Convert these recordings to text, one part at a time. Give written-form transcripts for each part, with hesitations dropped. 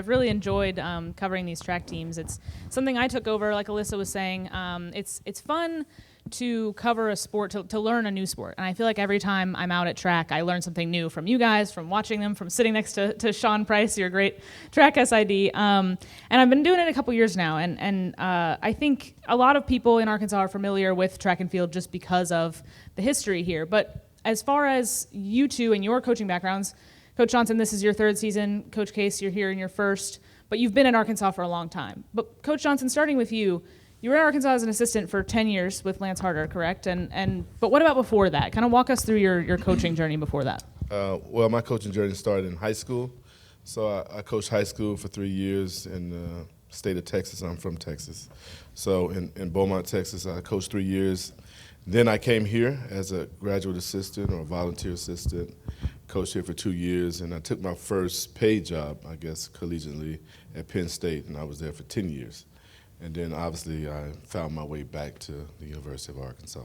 I've really enjoyed covering these track teams. It's something I took over, like Alyssa was saying. It's fun to cover a sport, to learn a new sport. And I feel like every time I'm out at track, I learn something new from you guys, from watching them, from sitting next to Sean Price, your great track SID. And I've been doing it a couple years now. And I think a lot of people in Arkansas are familiar with track and field just because of the history here. But as far as you two and your coaching backgrounds, Coach Johnson, this is your third season. Coach Case, you're here in your first. But you've been at Arkansas for a long time. But Coach Johnson, starting with you, you were at Arkansas as an assistant for 10 years with Lance Harder, correct? But what about before that? Kind of walk us through your coaching journey before that. Well, my coaching journey started in high school. So I coached high school for 3 years in the state of Texas. I'm from Texas. So in Beaumont, Texas, I coached 3 years. Then I came here as a graduate assistant or volunteer assistant, coached here for 2 years, and I took my first paid job, I guess, collegiately at Penn State, and I was there for 10 years. And then, obviously, I found my way back to the University of Arkansas.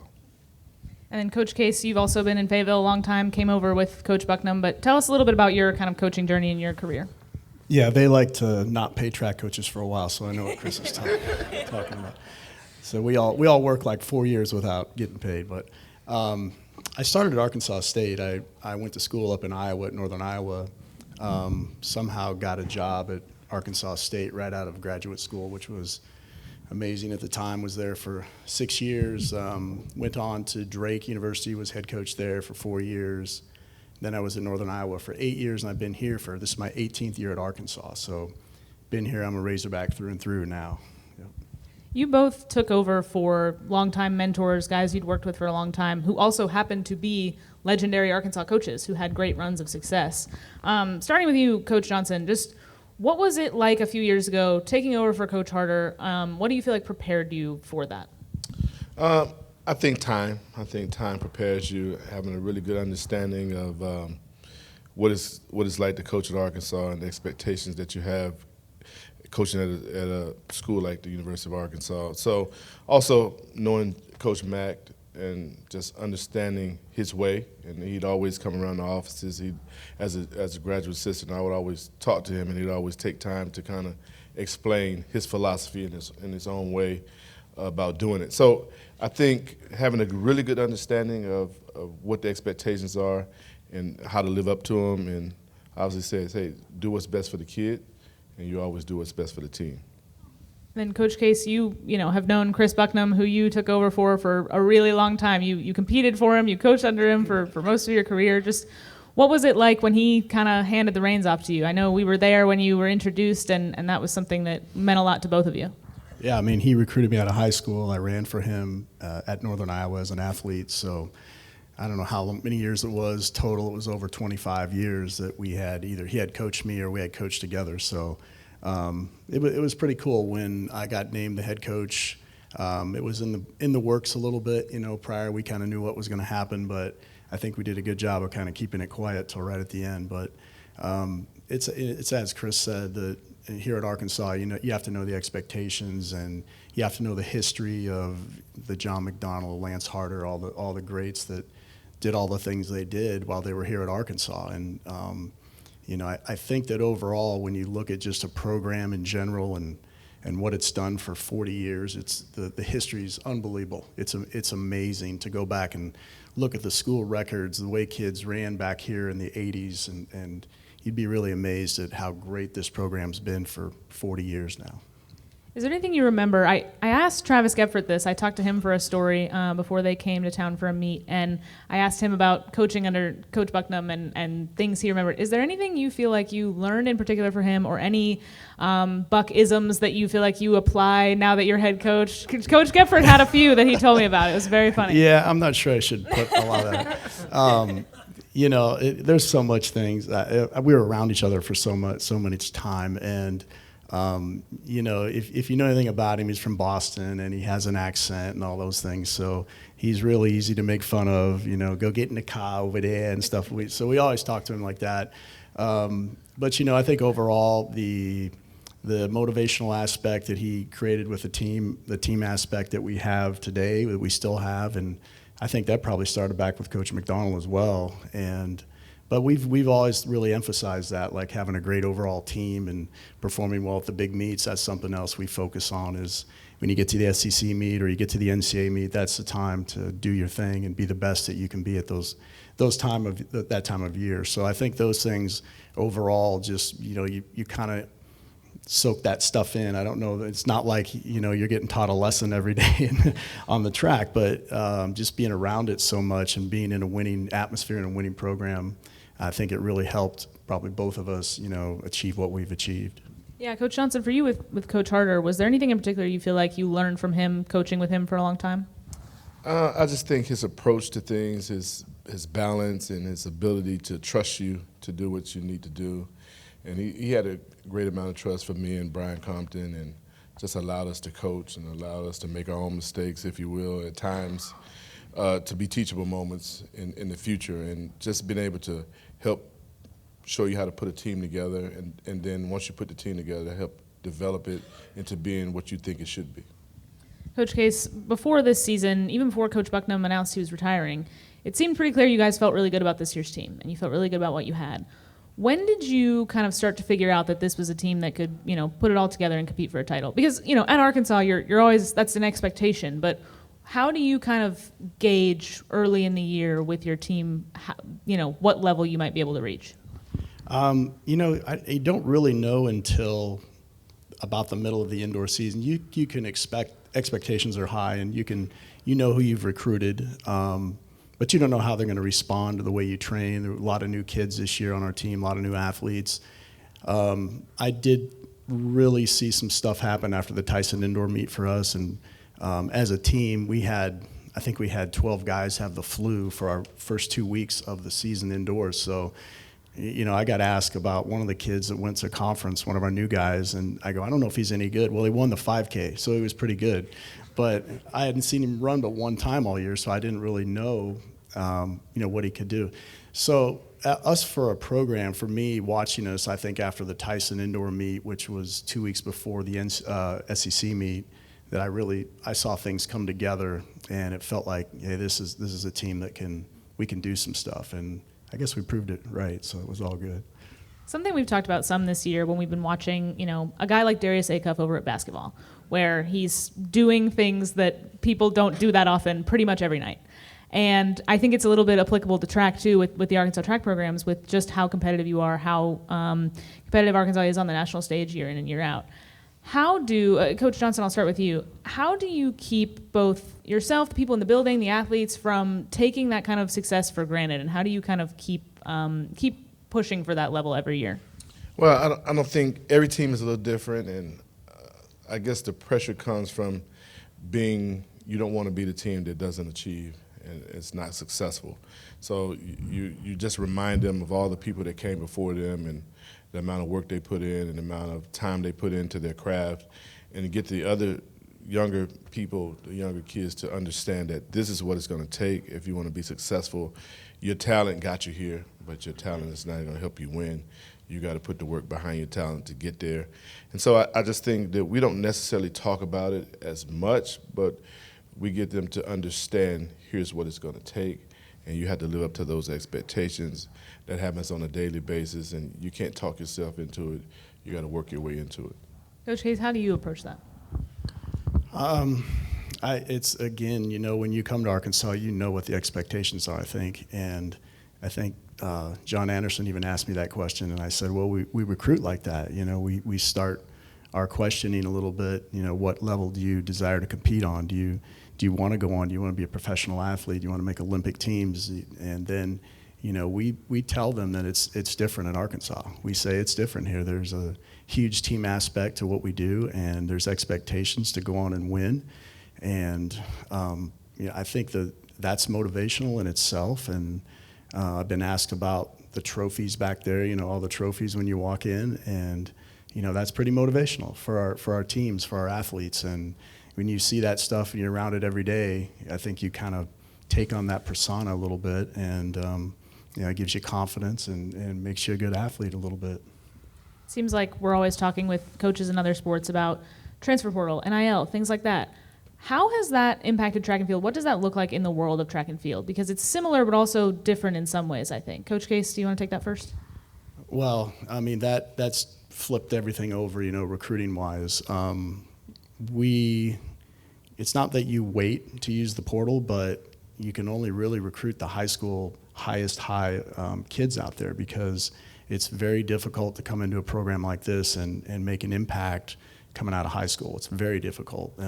And then, Coach Case, you've also been in Fayetteville a long time, came over with Coach Bucknam. But tell us a little bit about your kind of coaching journey in your career. Yeah, they like to not pay track coaches for a while, so I know what Chris is talking about. So we all work like 4 years without getting paid. But I started at Arkansas State. I went to school up in Iowa, at Northern Iowa. Somehow got a job at Arkansas State right out of graduate school, which was amazing at the time. Was there for 6 years. Went on to Drake University, was head coach there for 4 years. Then I was at Northern Iowa for 8 years, and I've been here this is my 18th year at Arkansas. So been here, I'm a Razorback through and through now. Yep. You both took over for longtime mentors, guys you'd worked with for a long time, who also happened to be legendary Arkansas coaches who had great runs of success. Starting with you, Coach Johnson, just what was it like a few years ago taking over for Coach Harder? What do you feel like prepared you for that? I think time. Prepares you, having a really good understanding of what it's like to coach at Arkansas and the expectations that you have coaching at a school like the University of Arkansas. So also knowing Coach Mack and just understanding his way, and he'd always come around the offices. As a graduate assistant, I would always talk to him, and he'd always take time to kind of explain his philosophy in his own way about doing it. So I think having a really good understanding of what the expectations are and how to live up to them, and obviously says, hey, do what's best for the kid, and you always do what's best for the team. Then, Coach Case, you have known Chris Bucknam, who you took over for a really long time. You competed for him, you coached under him for most of your career. Just what was it like when he kind of handed the reins off to you? I know we were there when you were introduced, and that was something that meant a lot to both of you. Yeah, I mean, he recruited me out of high school. I ran for him at Northern Iowa as an athlete. So I don't know how many years it was total. It was over 25 years that we had either he had coached me or we had coached together. So it was pretty cool when I got named the head coach. It was in the works a little bit, prior. We kind of knew what was going to happen, but I think we did a good job of kind of keeping it quiet till right at the end. But it's as Chris said, that here at Arkansas, you have to know the expectations, and you have to know the history of the John McDonnell, Lance Harder, all the greats that did all the things they did while they were here at Arkansas. And I think that overall, when you look at just a program in general and what it's done for 40 years, it's the history is unbelievable. It's amazing to go back and look at the school records, the way kids ran back here in the 80s, and you'd be really amazed at how great this program's been for 40 years now. Is there anything you remember? I asked Travis Gepfert this. I talked to him for a story before they came to town for a meet, and I asked him about coaching under Coach Bucknam and things he remembered. Is there anything you feel like you learned in particular for him, or any Buck-isms that you feel like you apply now that you're head coach? Coach Gepfert had a few that he told me about. It was very funny. Yeah, I'm not sure I should put a lot of that. There's so much things. We were around each other for so much time, and if you know anything about him, he's from Boston and he has an accent and all those things. So he's really easy to make fun of. Go get in the car over there and stuff. So we always talk to him like that. But I think overall the motivational aspect that he created with the team aspect that we have today, that we still have, and I think that probably started back with Coach McDonnell as well. And But we've always really emphasized that, like having a great overall team and performing well at the big meets. That's something else we focus on. Is when you get to the SEC meet or you get to the NCAA meet, that's the time to do your thing and be the best that you can be at that time of year. So I think those things overall, just you kind of soak that stuff in. I don't know. It's not like you're getting taught a lesson every day on the track, but just being around it so much and being in a winning atmosphere and a winning program, I think it really helped probably both of us, achieve what we've achieved. Yeah, Coach Johnson, for you with Coach Harder, was there anything in particular you feel like you learned from him coaching with him for a long time? I just think his approach to things, his balance, and his ability to trust you to do what you need to do. And he had a great amount of trust for me and Brian Compton, and just allowed us to coach and allowed us to make our own mistakes, if you will, at times, to be teachable moments in the future, and just being able to help show you how to put a team together, and then once you put the team together, to help develop it into being what you think it should be. Coach Case, before this season, even before Coach Bucknam announced he was retiring, it seemed pretty clear you guys felt really good about this year's team, and you felt really good about what you had. When did you kind of start to figure out that this was a team that could, put it all together and compete for a title? Because, at Arkansas, you're always, that's an expectation, but how do you kind of gauge early in the year with your team, what level you might be able to reach? I don't really know until about the middle of the indoor season. You can expect expectations are high, and you know who you've recruited, but you don't know how they're going to respond to the way you train. There were a lot of new kids this year on our team, a lot of new athletes. I did really see some stuff happen after the Tyson indoor meet for us, and as a team, I think we had 12 guys have the flu for our first 2 weeks of the season indoors. So, I got asked about one of the kids that went to a conference, one of our new guys, and I go, I don't know if he's any good. Well, he won the 5K, so he was pretty good. But I hadn't seen him run but one time all year, so I didn't really know, what he could do. So us for a program, for me, watching us, I think after the Tyson indoor meet, which was 2 weeks before the SEC meet, that I saw things come together, and it felt like, hey, this is a team that we can do some stuff, and I guess we proved it right, so it was all good. Something we've talked about some this year when we've been watching, a guy like Darius Acuff over at basketball, where he's doing things that people don't do that often pretty much every night. And I think it's a little bit applicable to track, too, with the Arkansas track programs, with just how competitive you are, how competitive Arkansas is on the national stage year in and year out. How do, Coach Johnson, I'll start with you. How do you keep both yourself, the people in the building, the athletes, from taking that kind of success for granted? And how do you kind of keep pushing for that level every year? Well, I don't think every team is a little different, and I guess the pressure comes from you don't want to be the team that doesn't achieve and it's not successful. So you just remind them of all the people that came before them and the amount of work they put in and the amount of time they put into their craft, and to get the other younger people, the younger kids, to understand that this is what it's going to take if you want to be successful. Your talent got you here, but your talent is not going to help you win. You got to put the work behind your talent to get there. And so I just think that we don't necessarily talk about it as much, but we get them to understand here's what it's going to take, and you have to live up to those expectations. That happens on a daily basis, and you can't talk yourself into it. You got to work your way into it. Coach Hayes, how do you approach that? It's, again, when you come to Arkansas, you know what the expectations are, I think. And I think John Anderson even asked me that question, and I said, well, we recruit like that. We start our questioning a little bit. What level do you desire to compete on? Do you want to go on? Do you want to be a professional athlete? Do you want to make Olympic teams? And then, we tell them that it's different in Arkansas. We say it's different here. There's a huge team aspect to what we do, and there's expectations to go on and win. And I think that's motivational in itself. And I've been asked about the trophies back there. All the trophies when you walk in, and that's pretty motivational for our teams, for our athletes. And when you see that stuff and you're around it every day, I think you kind of take on that persona a little bit, and it gives you confidence and makes you a good athlete a little bit. Seems like we're always talking with coaches in other sports about transfer portal, NIL, things like that. How has that impacted track and field? What does that look like in the world of track and field? Because it's similar but also different in some ways, I think. Coach Case, do you want to take that first? Well, I mean, that's flipped everything over, recruiting-wise. It's not that you wait to use the portal, but you can only really recruit the high school highest kids out there, because it's very difficult to come into a program like this and make an impact coming out of high school. It's very difficult.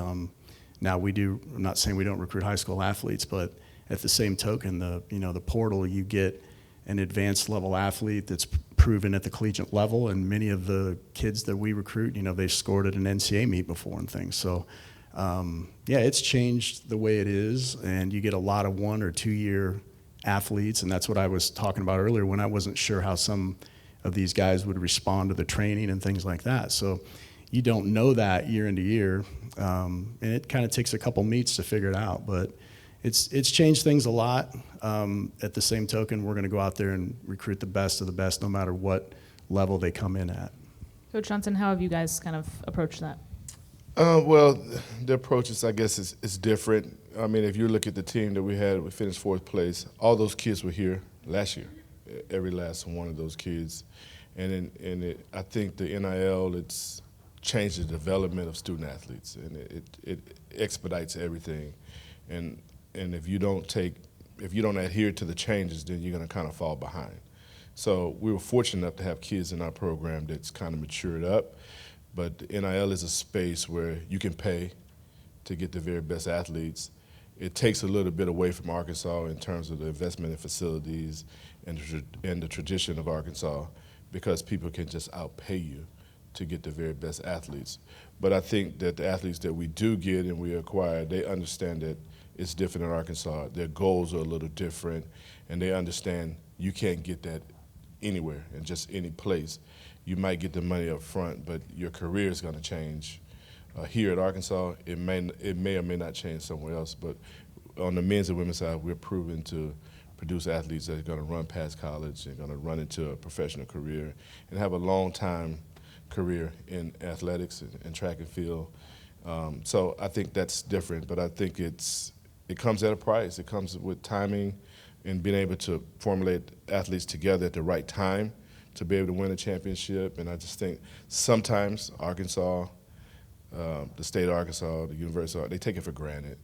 Now I'm not saying we don't recruit high school athletes, but at the same token, the portal, you get an advanced level athlete that's proven at the collegiate level, and many of the kids that we recruit, they've scored at an NCAA meet before and things. So it's changed the way it is, and you get a lot of 1 or 2 year athletes, and that's what I was talking about earlier when I wasn't sure how some of these guys would respond to the training and things like that. So you don't know that year into year, and it kind of takes a couple meets to figure it out. But it's changed things a lot. At the same token, we're going to go out there and recruit the best of the best, no matter what level they come in at. Coach Johnson, how have you guys kind of approached that? Well, the approach is, I guess, is different. I mean, if you look at the team that we had, we finished 4th place. All those kids were here last year, every last one of those kids. And I think the NIL, it's changed the development of student athletes, and it expedites everything. And if you don't adhere to the changes, then you're going to kind of fall behind. So we were fortunate enough to have kids in our program that's kind of matured up. But NIL is a space where you can pay to get the very best athletes. It takes a little bit away from Arkansas in terms of the investment in facilities and the tradition of Arkansas, because people can just outpay you to get the very best athletes. But I think that the athletes that we do get and we acquire, they understand that it's different in Arkansas. Their goals are a little different, and they understand you can't get that anywhere in just any place. You might get the money up front, but your career is going to change. Here at Arkansas, it may or may not change somewhere else, but on the men's and women's side, we're proven to produce athletes that are going to run past college and going to run into a professional career and have a long time career in athletics and track and field. So I think that's different, but I think it comes at a price. It comes with timing and being able to formulate athletes together at the right time to be able to win a championship. And I just think sometimes Arkansas, the state of Arkansas, the University, they take it for granted.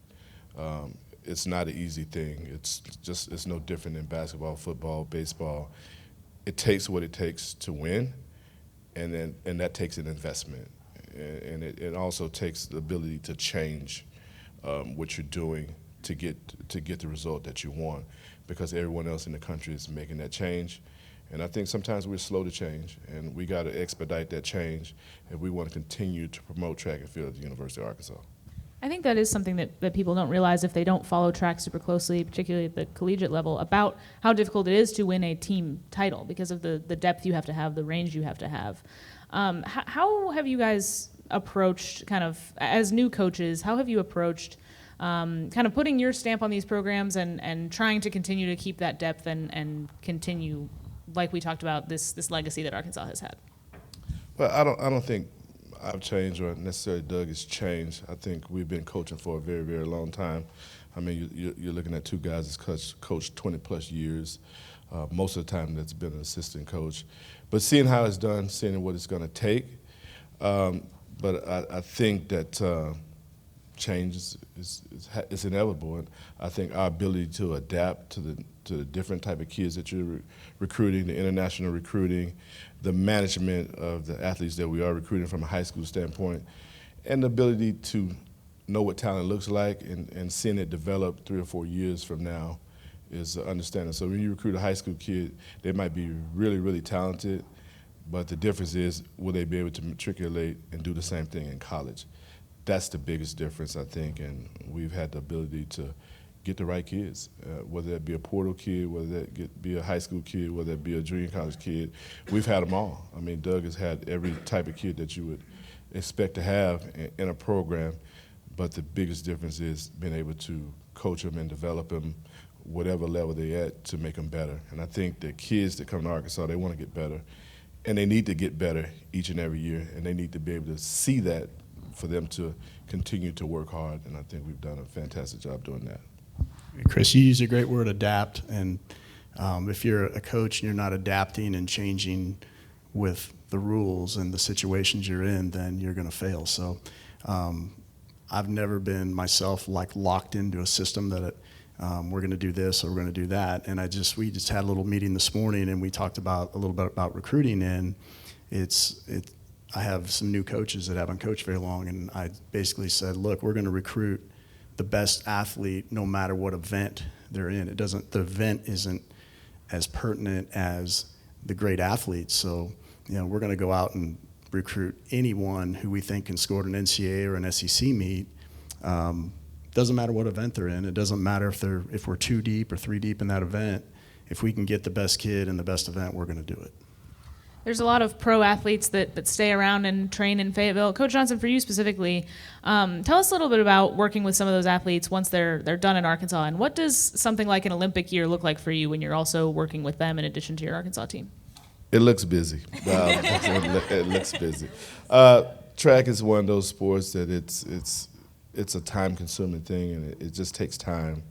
It's not an easy thing. It's no different than basketball, football, baseball. It takes what it takes to win, and that takes an investment. And it also takes the ability to change what you're doing to get the result that you want, because everyone else in the country is making that change. And I think sometimes we're slow to change, and we got to expedite that change if we want to continue to promote track and field at the University of Arkansas. I think that is something that people don't realize if they don't follow track super closely, particularly at the collegiate level, about how difficult it is to win a team title because of the depth you have to have, the range you have to have. How have you guys approached, kind of, as new coaches, how have you approached kind of putting your stamp on these programs and trying to continue to keep that depth and continue, like we talked about, this legacy that Arkansas has had? Well, I don't think I've changed or necessarily Doug has changed. I think we've been coaching for a very, very long time. I mean, you're looking at two guys that's coached 20-plus years. Most of the time that's been an assistant coach. But seeing how it's done, seeing what it's going to take. But I think that change is inevitable. And I think our ability to adapt to the different type of kids that you're recruiting, the international recruiting, the management of the athletes that we are recruiting from a high school standpoint, and the ability to know what talent looks like and seeing it develop 3 or 4 years from now is understanding. So when you recruit a high school kid, they might be really, really talented, but the difference is, will they be able to matriculate and do the same thing in college? That's the biggest difference, I think, and we've had the ability to get the right kids, whether that be a portal kid, whether that be a high school kid, whether that be a junior college kid. We've had them all. I mean, Doug has had every type of kid that you would expect to have in a program, but the biggest difference is being able to coach them and develop them whatever level they're at to make them better. And I think the kids that come to Arkansas, they want to get better, and they need to get better each and every year, and they need to be able to see that for them to continue to work hard, and I think we've done a fantastic job doing that. Chris, you use a great word, adapt, and if you're a coach and you're not adapting and changing with the rules and the situations you're in, then you're going to fail. So I've never been myself like locked into a system that we're going to do this or we're going to do that. And we just had a little meeting this morning, and we talked about a little bit about recruiting. And I have some new coaches that haven't coached very long, and I basically said, look, we're going to recruit the best athlete no matter what event they're in. The event isn't as pertinent as the great athletes. So, we're going to go out and recruit anyone who we think can score at an NCAA or an SEC meet. Doesn't matter what event they're in. It doesn't matter if we're 2 deep or 3 deep in that event. If we can get the best kid in the best event, we're going to do it. There's a lot of pro athletes that stay around and train in Fayetteville. Coach Johnson, for you specifically, tell us a little bit about working with some of those athletes once they're done in Arkansas, and what does something like an Olympic year look like for you when you're also working with them in addition to your Arkansas team? It looks busy. It looks busy. Track is one of those sports that it's a time-consuming thing, and it just takes time.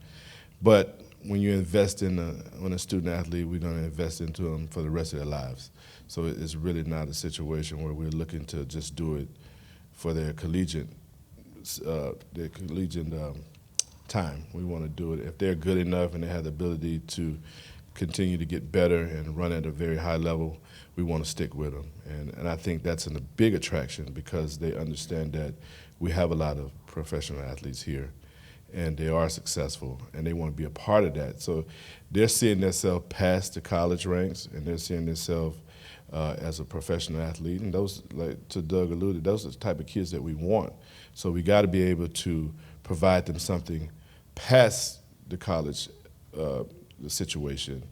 But when you invest in a student athlete, we're going to invest into them for the rest of their lives. So it's really not a situation where we're looking to just do it for their collegiate time. We want to do it if they're good enough and they have the ability to continue to get better and run at a very high level. We want to stick with them, and I think that's a big attraction because they understand that we have a lot of professional athletes here, and they are successful, and they want to be a part of that. So they're seeing themselves past the college ranks, and they're seeing themselves as a professional athlete, and those, like to Doug alluded, those are the type of kids that we want. So we got to be able to provide them something past the college the situation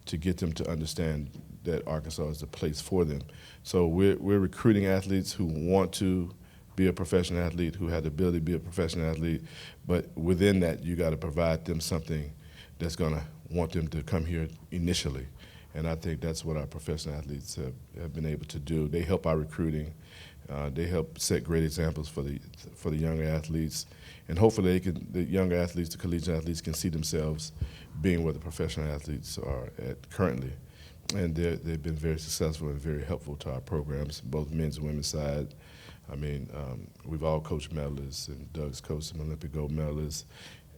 to get them to understand that Arkansas is the place for them. So we're recruiting athletes who want to be a professional athlete, who have the ability to be a professional athlete, but within that you got to provide them something that's going to want them to come here initially. And I think that's what our professional athletes have been able to do. They help our recruiting. They help set great examples for the younger athletes, and hopefully the younger athletes, the collegiate athletes, can see themselves being where the professional athletes are at currently. And they've been very successful and very helpful to our programs, both men's and women's side. I mean, we've all coached medalists, and Doug's coached some Olympic gold medalists,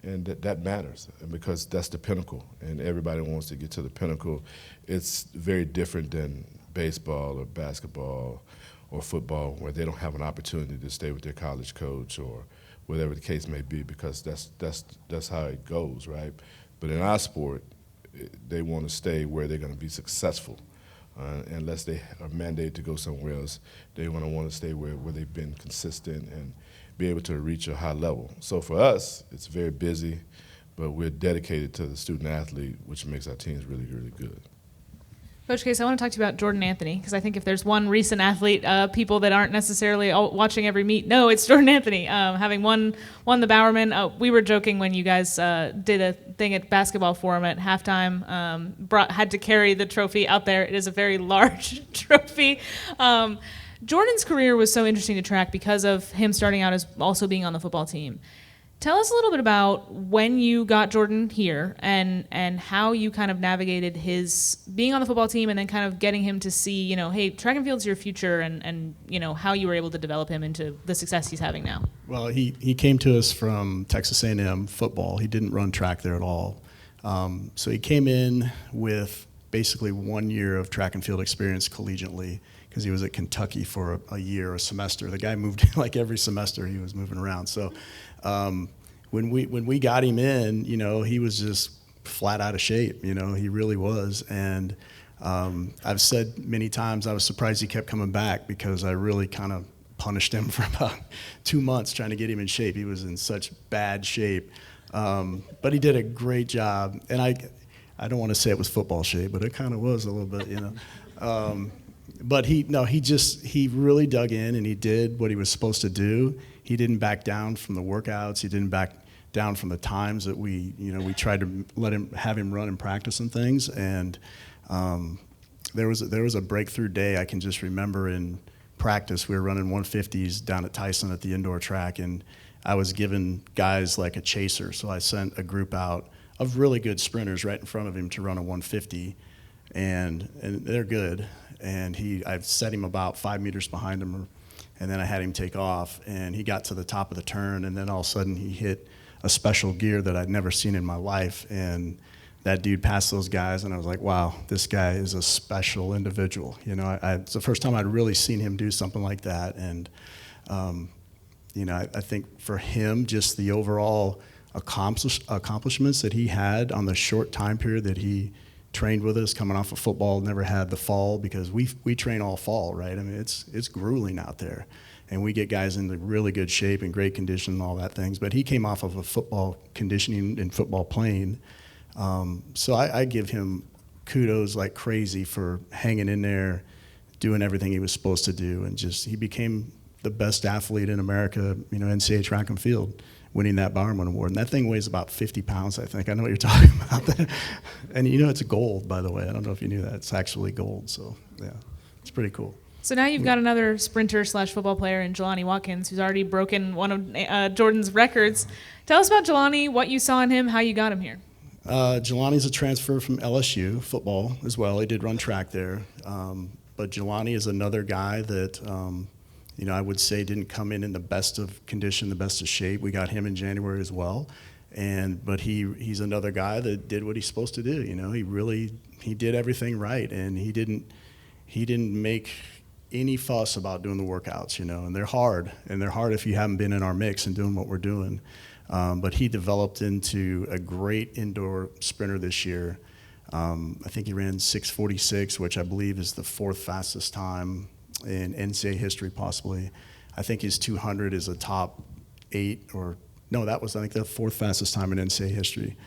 and that matters because that's the pinnacle, and everybody wants to get to the pinnacle. It's very different than baseball or basketball or football, where they don't have an opportunity to stay with their college coach or whatever the case may be, because that's how it goes, right? But in our sport, they want to stay where they're going to be successful. Unless they are mandated to go somewhere else, they want to stay where they've been consistent and be able to reach a high level. So for us, it's very busy, but we're dedicated to the student athlete, which makes our teams really, really good. Coach Case, I want to talk to you about Jordan Anthony, because I think if there's one recent athlete, people that aren't necessarily watching every meet, no, it's Jordan Anthony. Having won the Bowerman, we were joking when you guys did a thing at Basketball Forum at halftime, had to carry the trophy out there. It is a very large trophy. Jordan's career was so interesting to track because of him starting out as also being on the football team. Tell us a little bit about when you got Jordan here and how you kind of navigated his being on the football team and then kind of getting him to see, hey, track and field's your future, and how you were able to develop him into the success he's having now. Well, he came to us from Texas A&M football. He didn't run track there at all. So he came in with basically 1 year of track and field experience collegiately, because he was at Kentucky for a year, a semester. The guy moved like every semester. He was moving around. So when we got him in, he was just flat out of shape. He really was. And I've said many times I was surprised he kept coming back, because I really kind of punished him for about 2 months trying to get him in shape. He was in such bad shape. But he did a great job. And I don't want to say it was football shape, but it kind of was a little bit, But he really dug in, and he did what he was supposed to do. He didn't back down from the workouts. He didn't back down from the times that we tried to have him run and practice and things. And there was a breakthrough day I can just remember in practice, we were running 150s down at Tyson at the indoor track, and I was giving guys like a chaser. So I sent a group out of really good sprinters right in front of him to run a 150, and they're good. And I set him about 5 meters behind him, and then I had him take off, and he got to the top of the turn, and then all of a sudden he hit a special gear that I'd never seen in my life, and that dude passed those guys, and I was like, wow, this guy is a special individual. You know, it's the first time I'd really seen him do something like that, and you know, I think for him, just the overall accomplishments that he had on the short time period that he trained with us, coming off of football, never had the fall, because we train all fall, right? I mean, it's grueling out there, and we get guys into really good shape and great condition and all that things. But he came off of a football conditioning and football playing. So I give him kudos like crazy for hanging in there, doing everything he was supposed to do, and just he became the best athlete in America, you know, NCAA track and field, winning that Bowerman Award. And that thing weighs about 50 pounds, I think. I know what you're talking about. And you know it's gold, by the way. I don't know if you knew that. It's actually gold. So, yeah, it's pretty cool. So now you've got another sprinter / football player in Jelani Watkins, who's already broken one of Jordan's records. Tell us about Jelani, what you saw in him, how you got him here. Jelani's a transfer from LSU, football as well. He did run track there. But Jelani is another guy that, you know, I would say didn't come in the best of condition, the best of shape. We got him in January as well. But he's another guy that did what he's supposed to do. You know, he did everything right, and he didn't make any fuss about doing the workouts, you know, and they're hard if you haven't been in our mix and doing what we're doing. But he developed into a great indoor sprinter this year. I think he ran 6:46, which I believe is the 4th fastest time in NCAA history, possibly. I think his 200 is a top 8 or no, that was I think the 4th fastest time in NCAA history.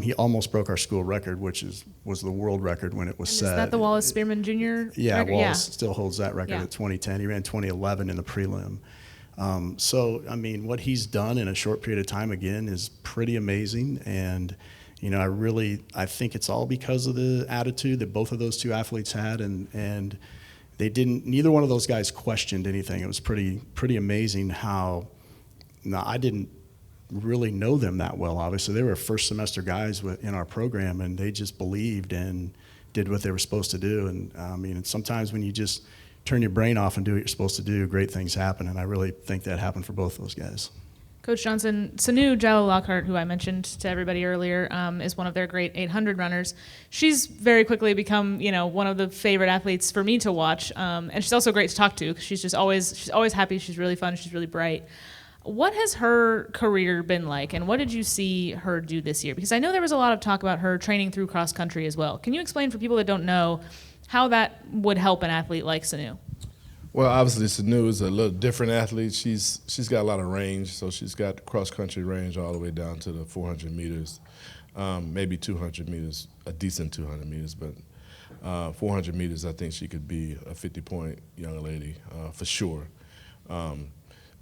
He almost broke our school record, which was the world record when it was set. Is that the Wallace Spearman Jr. Yeah, record? Wallace still holds that record at 2010. He ran 2011 in the prelim. So, I mean, what he's done in a short period of time, again, is pretty amazing. And, you know, I think it's all because of the attitude that both of those two athletes had. And neither one of those guys questioned anything. It was pretty amazing how, now, I didn't really know them that well, obviously. They were first semester guys in our program, and they just believed and did what they were supposed to do. And, I mean, sometimes when you just turn your brain off and do what you're supposed to do, great things happen, and I really think that happened for both those guys. Coach Johnson, Sanu Jalil Lockhart, who I mentioned to everybody earlier, is one of their great 800 runners. She's very quickly become, you know, one of the favorite athletes for me to watch, and she's also great to talk to because she's always happy. She's really fun. She's really bright. What has her career been like, and what did you see her do this year? Because I know there was a lot of talk about her training through cross country as well. Can you explain for people that don't know how that would help an athlete like Sanu? Well, obviously, Sanu is a little different athlete. She's got a lot of range, so she's got cross-country range all the way down to the 400 meters, maybe 200 meters, a decent 200 meters, but 400 meters, I think she could be a 50-point young lady for sure.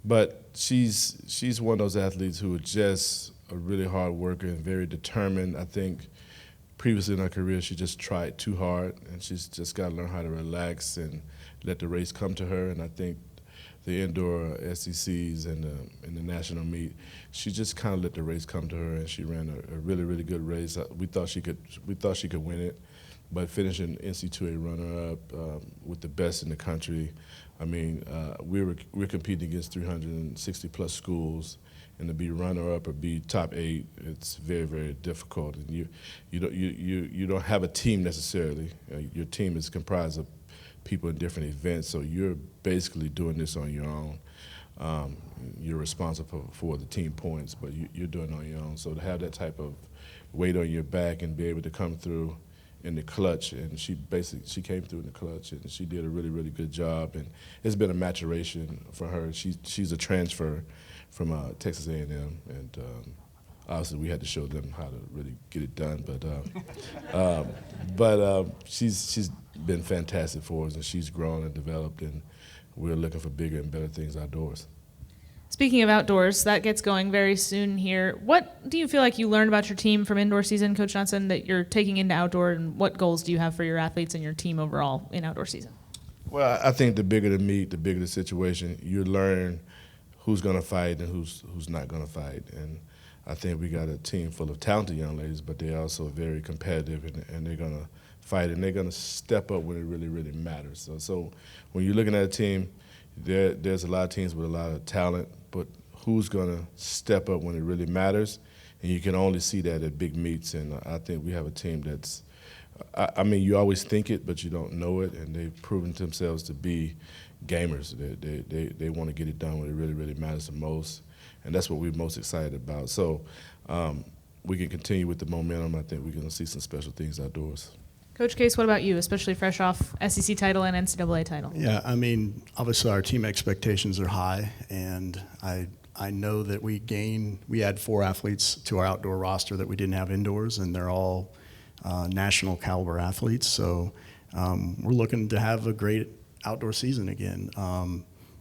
But she's one of those athletes who are just a really hard worker and very determined. I think previously in her career, she just tried too hard, and she's just got to learn how to relax and let the race come to her. And I think the indoor SECs and the national meet, she just kind of let the race come to her, and she ran a really, really good race. We thought she could win it, but finishing NC2A runner-up with the best in the country. I mean, we're competing against 360-plus schools, and to be runner-up or be top 8, it's very, very difficult. And you don't have a team necessarily. Your team is comprised of people in different events, so you're basically doing this on your own. You're responsible for the team points, but you're doing it on your own. So to have that type of weight on your back and be able to come through in the clutch, and she came through in the clutch, and she did a really, really good job. And it's been a maturation for her. She's a transfer from Texas A&M, and obviously we had to show them how to really get it done. But she's been fantastic for us, and she's grown and developed, and we're looking for bigger and better things outdoors. Speaking of outdoors, that gets going very soon here. What do you feel like you learned about your team from indoor season, Coach Johnson, that you're taking into outdoor, and what goals do you have for your athletes and your team overall in outdoor season? Well, I think the bigger the meet, the bigger the situation. You learn who's going to fight and who's not going to fight. And I think we got a team full of talented young ladies, but they're also very competitive, and they're going to fight, and they're going to step up when it really, really matters. So when you're looking at a team, there's a lot of teams with a lot of talent, but who's going to step up when it really matters? And you can only see that at big meets, and I think we have a team that's, I mean, you always think it, but you don't know it, and they've proven themselves to be gamers. They want to get it done when it really, really matters the most, and that's what we're most excited about. So we can continue with the momentum. I think we're going to see some special things outdoors. Coach Case, what about you, especially fresh off SEC title and NCAA title? Yeah, I mean, obviously our team expectations are high, and I know that we add 4 athletes to our outdoor roster that we didn't have indoors, and they're all national caliber athletes. So we're looking to have a great outdoor season again.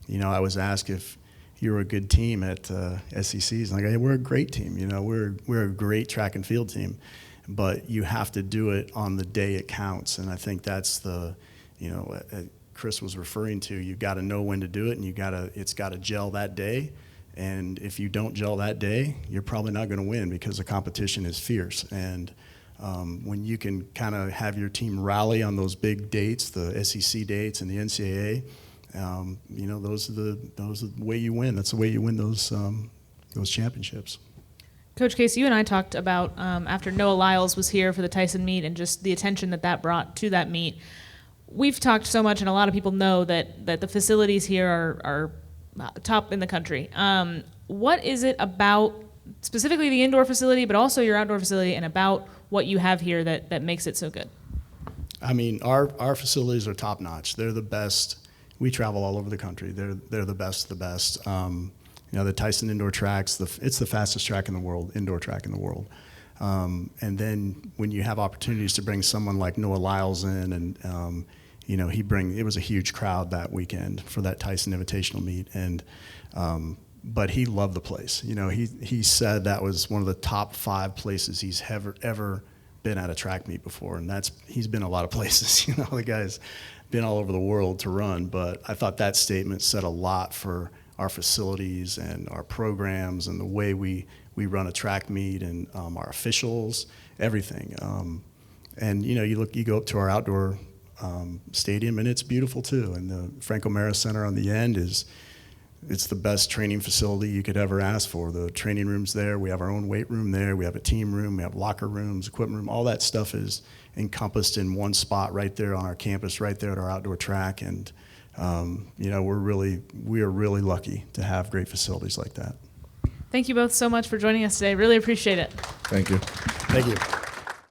You know, I was asked if you were a good team at SECs. Like, hey, we're a great team. You know, we're a great track and field team, but you have to do it on the day it counts. And I think that's the, you know, Chris was referring to. You got to know when to do it, and it's got to gel that day. And if you don't gel that day, you're probably not going to win because the competition is fierce. And when you can kind of have your team rally on those big dates, the SEC dates and the NCAA, you know, those are the way you win. That's the way you win those championships. Coach Case, you and I talked about after Noah Lyles was here for the Tyson meet and just the attention that brought to that meet. We've talked so much, and a lot of people know that the facilities here are top in the country. What is it about specifically the indoor facility, but also your outdoor facility, and about what you have here that makes it so good? I mean, our facilities are top notch. They're the best. We travel all over the country. They're the best of the best. You know, the Tyson indoor tracks, it's the fastest track in the world, indoor track in the world. And then when you have opportunities to bring someone like Noah Lyles in, and you know, it was a huge crowd that weekend for that Tyson Invitational meet, and but he loved the place. You know, he said that was one of the top 5 places he's ever been at a track meet before, and he's been a lot of places. You know, the guy's been all over the world to run, but I thought that statement said a lot for our facilities and our programs and the way we run a track meet, and our officials, everything. And you know, you go up to our outdoor stadium, and it's beautiful too. And the Frank O'Mara Center on the end it's the best training facility you could ever ask for. The training room's there. We have our own weight room there. We have a team room. We have locker rooms, equipment room. All that stuff is encompassed in one spot right there on our campus, right there at our outdoor track. And you know, we are really lucky to have great facilities like that. Thank you both so much for joining us today. Really appreciate it. Thank you. Thank you.